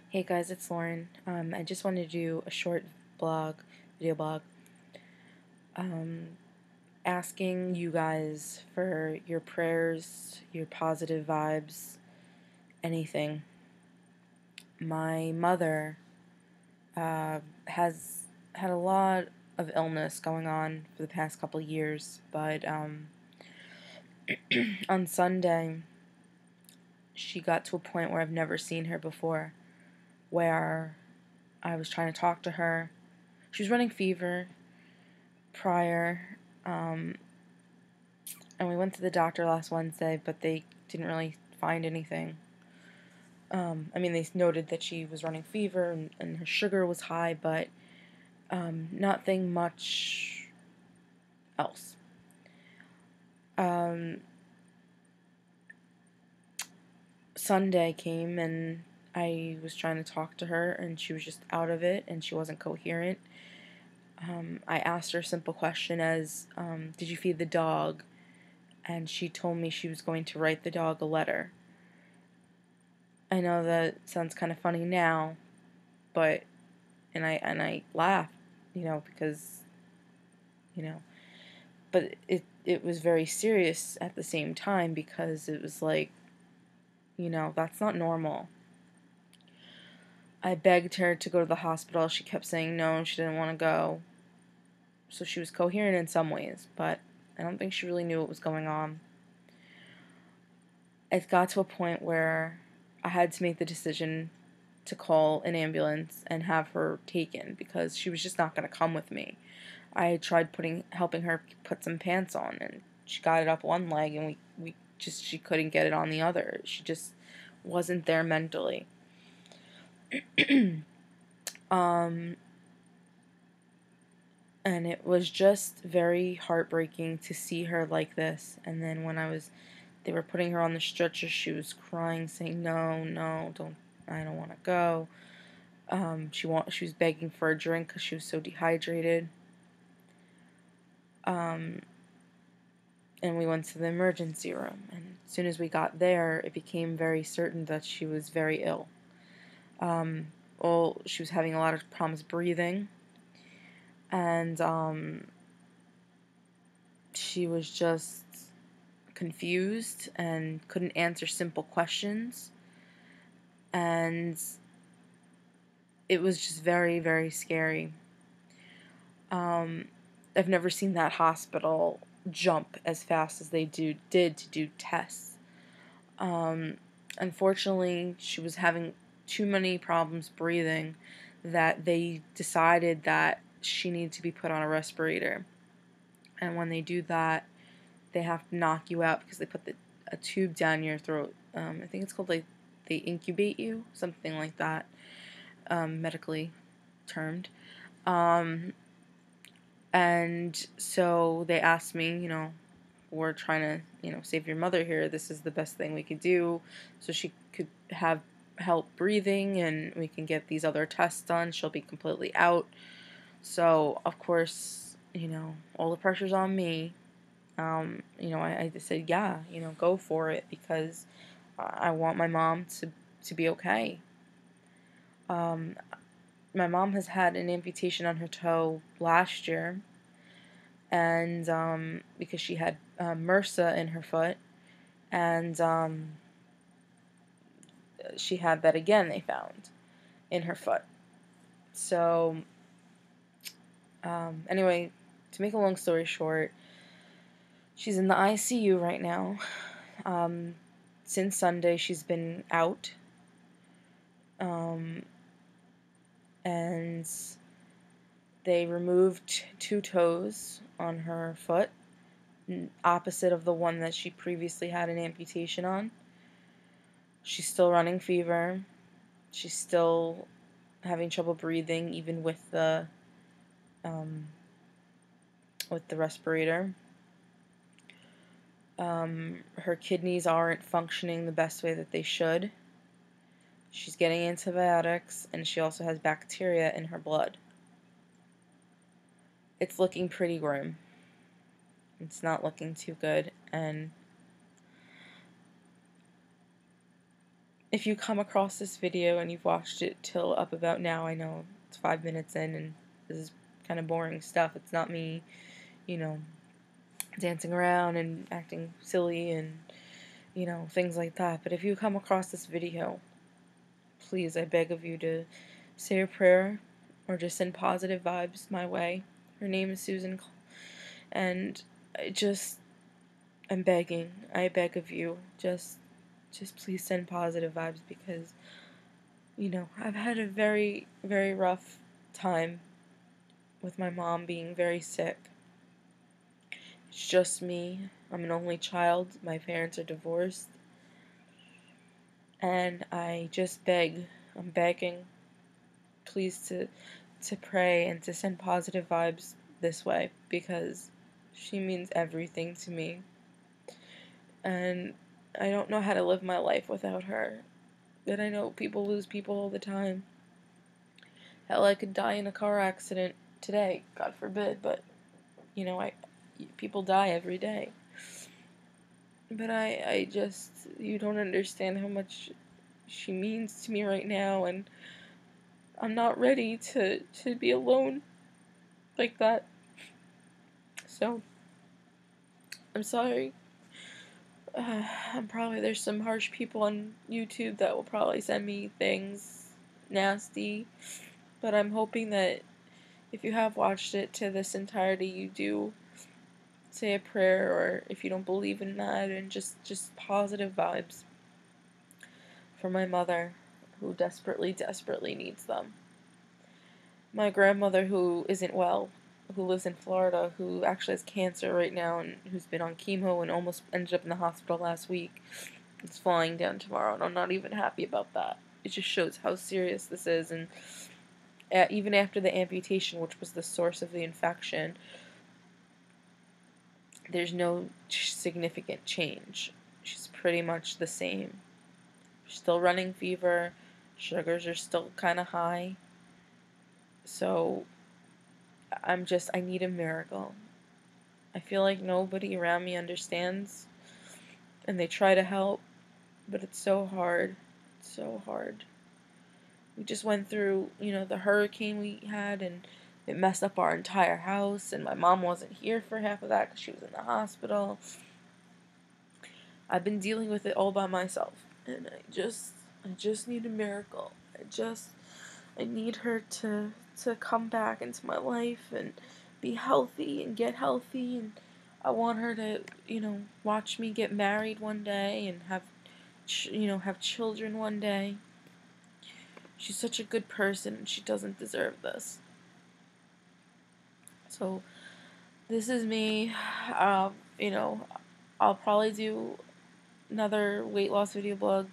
Hey guys, it's Lauren. I just wanted to do a short video blog, um, asking you guys for your prayers, your positive vibes, anything. My mother has had a lot of illness going on for the past couple of years, but on Sunday, she got to a point where I've never seen her before, where I was trying to talk to her. She was running fever prior, and we went to the doctor last Wednesday, but they didn't really find anything. They noted that she was running fever and her sugar was high, but nothing much else. Sunday came and I was trying to talk to her, and she was just out of it, and she wasn't coherent. I asked her a simple question as, did you feed the dog? And she told me she was going to write the dog a letter. I know that sounds kind of funny now, but I laughed, because you know, but it was very serious at the same time because it was like, that's not normal. I begged her to go to the hospital. She kept saying no, she didn't want to go. So she was coherent in some ways, but I don't think she really knew what was going on. It got to a point where I had to make the decision to call an ambulance and have her taken because she was just not going to come with me. I tried helping her put some pants on, and she got it up one leg, and she couldn't get it on the other. She just wasn't there mentally. And it was just very heartbreaking to see her like this. And then when they were putting her on the stretcher, she was crying, saying, "No, no, I don't want to go." She was begging for a drink because she was so dehydrated. And we went to the emergency room. And as soon as we got there, it became very certain that she was very ill. She was having a lot of problems breathing, and she was just confused and couldn't answer simple questions, and it was just very, very scary. I've never seen that hospital jump as fast as they did to do tests. Unfortunately, she was having too many problems breathing that they decided that she needed to be put on a respirator. And when they do that, they have to knock you out because they put a tube down your throat. I think it's called, like, they incubate you, something like that, medically termed. And so they asked me, we're trying to, save your mother here. This is the best thing we could do so she could have help breathing and we can get these other tests done. She'll be completely out. So, of course, all the pressure's on me. I just said, yeah, go for it because I want my mom to be okay. My mom has had an amputation on her toe last year, and because she had MRSA in her foot, and she had that again, they found, in her foot. So, anyway, to make a long story short, she's in the ICU right now. Since Sunday, she's been out. And they removed 2 toes on her foot, opposite of the one that she previously had an amputation on. She's still running fever. She's still having trouble breathing, even with the respirator. Her kidneys aren't functioning the best way that they should. She's getting antibiotics, and she also has bacteria in her blood. It's looking pretty grim. It's not looking too good, and if you come across this video and you've watched it till up about now, I know it's 5 minutes in and this is kind of boring stuff. It's not me, you know, dancing around and acting silly and, you know, things like that. But if you come across this video, please, I beg of you to say a prayer or just send positive vibes my way. Her name is Susan, and I'm begging, I beg of you, just please send positive vibes because, you know, I've had a very, very rough time with my mom being very sick. It's just me. I'm an only child. My parents are divorced. And I just I'm begging, please to pray and to send positive vibes this way because she means everything to me. And I don't know how to live my life without her. But I know people lose people all the time. Hell, I could die in a car accident today, God forbid, but, you know, people die every day. But I just, you don't understand how much she means to me right now, and I'm not ready to be alone like that. So, I'm sorry. There's some harsh people on YouTube that will probably send me things nasty, but I'm hoping that if you have watched it to this entirety, you do say a prayer, or if you don't believe in that, and just positive vibes for my mother, who desperately, desperately needs them. My grandmother, who isn't well, who lives in Florida, who actually has cancer right now, and who's been on chemo and almost ended up in the hospital last week, is flying down tomorrow, and I'm not even happy about that. It just shows how serious this is, and even after the amputation, which was the source of the infection, there's no significant change. She's pretty much the same. She's still running fever, sugars are still kind of high, so I need a miracle. I feel like nobody around me understands, and they try to help, but it's so hard. It's so hard. We just went through, you know, the hurricane we had, and it messed up our entire house, and my mom wasn't here for half of that because she was in the hospital. I've been dealing with it all by myself, and I just need a miracle. I need her to come back into my life and be healthy and get healthy, and I want her to, you know, watch me get married one day and have have children one day. She's such a good person, and she doesn't deserve this. So this is me. You know, I'll probably do another weight loss video blog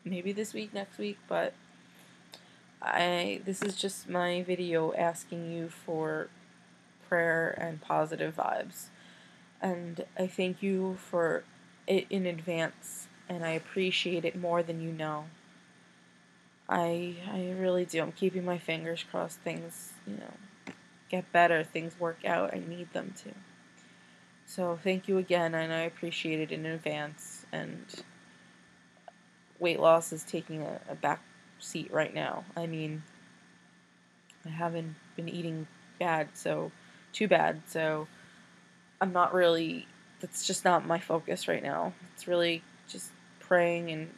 maybe this week, next week, but this is just my video asking you for prayer and positive vibes. And I thank you for it in advance, and I appreciate it more than you know. I really do. I'm keeping my fingers crossed things, you know, get better, things work out. I need them to. So thank you again, and I appreciate it in advance. And weight loss is taking a back seat right now. I mean, I haven't been eating too bad, so I'm not really, that's just not my focus right now. It's really just praying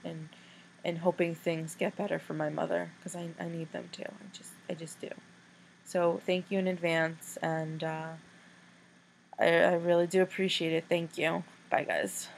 and hoping things get better for my mother, because I need them to. I just do. So thank you in advance, and I really do appreciate it. Thank you. Bye, guys.